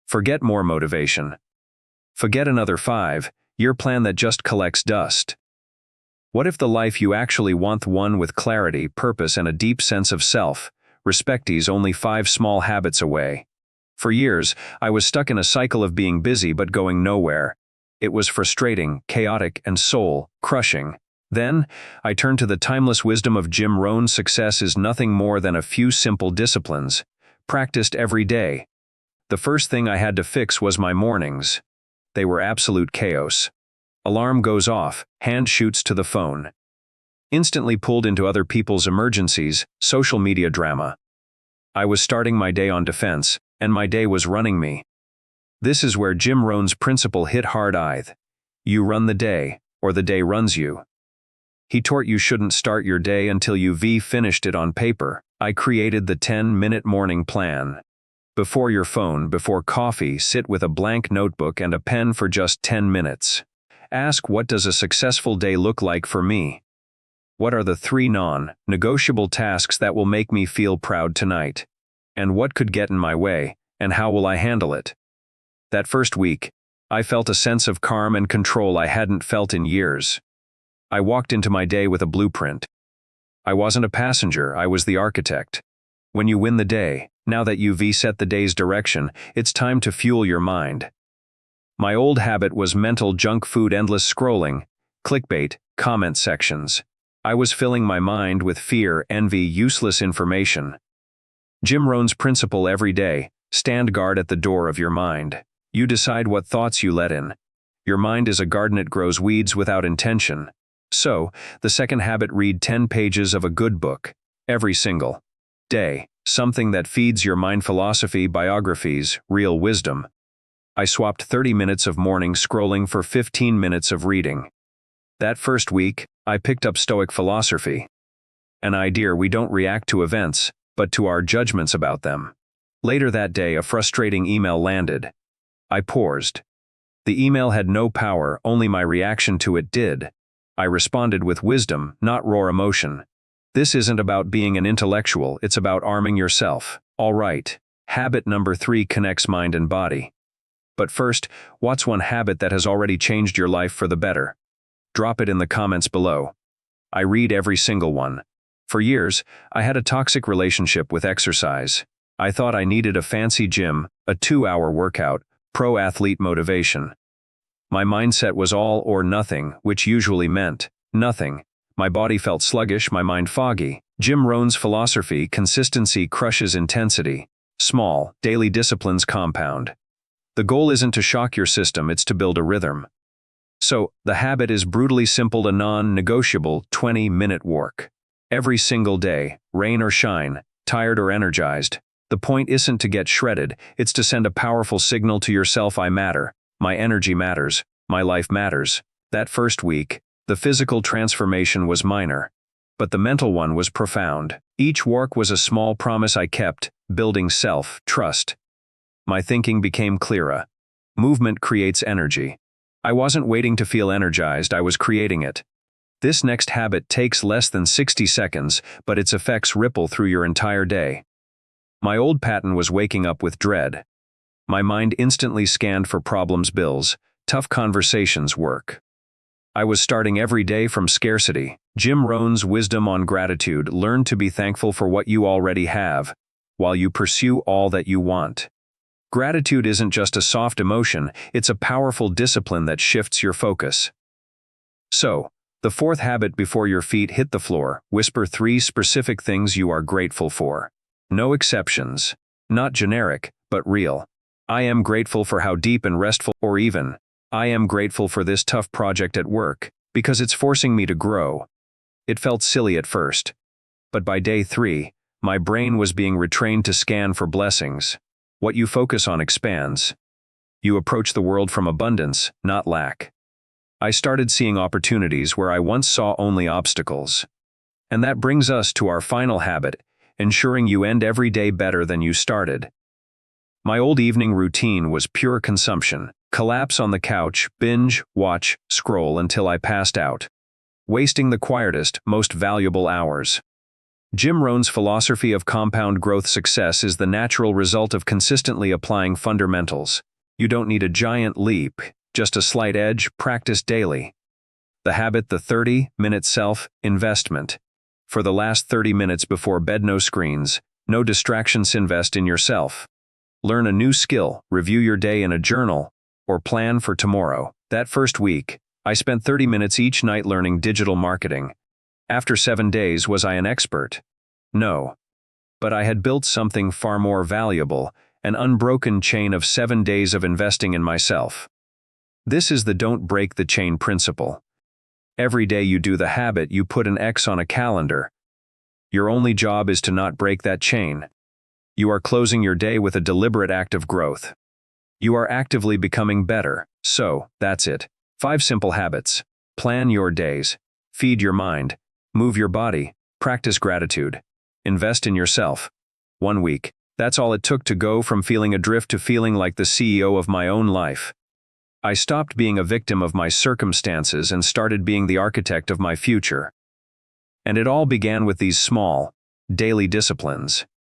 Forget more motivation. Forget another 5-year plan that just collects dust. What if the life you actually want, one with clarity, purpose, and a deep sense of self-respect, is only 5 small habits away? For years, I was stuck in a cycle of being busy but going nowhere. It was frustrating, chaotic, and soul-crushing. Then, I turned to the timeless wisdom of Jim Rohn. Success is nothing more than a few simple disciplines, practiced every day. The first thing I had to fix was my mornings. They were absolute chaos. Alarm goes off, hand shoots to the phone. Instantly pulled into other people's emergencies, social media drama. I was starting my day on defense, and my day was running me. This is where Jim Rohn's principle hit hard. You run the day, or the day runs you. He taught you shouldn't start your day until you've finished it on paper. I created the 10-minute morning plan. Before your phone, before coffee, sit with a blank notebook and a pen for just 10 minutes. Ask, what does a successful day look like for me? What are the 3 non-negotiable tasks that will make me feel proud tonight? And what could get in my way, and how will I handle it? That first week, I felt a sense of calm and control I hadn't felt in years. I walked into my day with a blueprint. I wasn't a passenger, I was the architect. When you win the day, now that you've set the day's direction, it's time to fuel your mind. My old habit was mental junk food, endless scrolling, clickbait, comment sections. I was filling my mind with fear, envy, useless information. Jim Rohn's principle every day: stand guard at the door of your mind. You decide what thoughts you let in. Your mind is a garden, it grows weeds without intention. So, the second habit: read 10 pages of a good book every single day. Something that feeds your mind: philosophy, biographies, real wisdom. I swapped 30 minutes of morning scrolling for 15 minutes of reading. That first week, I picked up Stoic philosophy. An idea: we don't react to events, but to our judgments about them. Later that day, a frustrating email landed. I paused. The email had no power, only my reaction to it did. I responded with wisdom, not raw emotion. This isn't about being an intellectual, it's about arming yourself. All right. Habit number 3 connects mind and body. But first, what's one habit that has already changed your life for the better? Drop it in the comments below. I read every single one. For years, I had a toxic relationship with exercise. I thought I needed a fancy gym, a 2-hour workout, pro-athlete motivation. My mindset was all or nothing, which usually meant nothing. My body felt sluggish, my mind foggy. Jim Rohn's philosophy: consistency crushes intensity. Small, daily disciplines compound. The goal isn't to shock your system, it's to build a rhythm. So, the habit is brutally simple: a non-negotiable 20-minute walk. Every single day, rain or shine, tired or energized. The point isn't to get shredded, it's to send a powerful signal to yourself: I matter, my energy matters, my life matters. That first week, the physical transformation was minor, but the mental one was profound. Each walk was a small promise I kept, building self-trust. My thinking became clearer. Movement creates energy. I wasn't waiting to feel energized, I was creating it. This next habit takes less than 60 seconds, but its effects ripple through your entire day. My old pattern was waking up with dread. My mind instantly scanned for problems, bills, tough conversations, work. I was starting every day from scarcity. Jim Rohn's wisdom on gratitude: learn to be thankful for what you already have, while you pursue all that you want. Gratitude isn't just a soft emotion, it's a powerful discipline that shifts your focus. So, the fourth habit: before your feet hit the floor, whisper 3 specific things you are grateful for. No exceptions. Not generic, but real. I am grateful for how deep and restful, or even, I am grateful for this tough project at work, because it's forcing me to grow. It felt silly at first. But by day 3, my brain was being retrained to scan for blessings. What you focus on expands. You approach the world from abundance, not lack. I started seeing opportunities where I once saw only obstacles. And that brings us to our final habit: ensuring you end every day better than you started. My old evening routine was pure consumption. Collapse on the couch, binge, watch, scroll until I passed out. Wasting the quietest, most valuable hours. Jim Rohn's philosophy of compound growth success is the natural result of consistently applying fundamentals. You don't need a giant leap, just a slight edge, practice daily. The habit, the 30-minute self-investment. For the last 30 minutes before bed, no screens, no distractions, invest in yourself. Learn a new skill, review your day in a journal, or plan for tomorrow. That first week, I spent 30 minutes each night learning digital marketing. After 7 days, was I an expert? No. But I had built something far more valuable, an unbroken chain of 7 days of investing in myself. This is the don't break the chain principle. Every day you do the habit, you put an X on a calendar. Your only job is to not break that chain. You are closing your day with a deliberate act of growth. You are actively becoming better. So, that's it. 5 simple habits. Plan your days. Feed your mind. Move your body. Practice gratitude. Invest in yourself. 1 week. That's all it took to go from feeling adrift to feeling like the CEO of my own life. I stopped being a victim of my circumstances and started being the architect of my future. And it all began with these small, daily disciplines.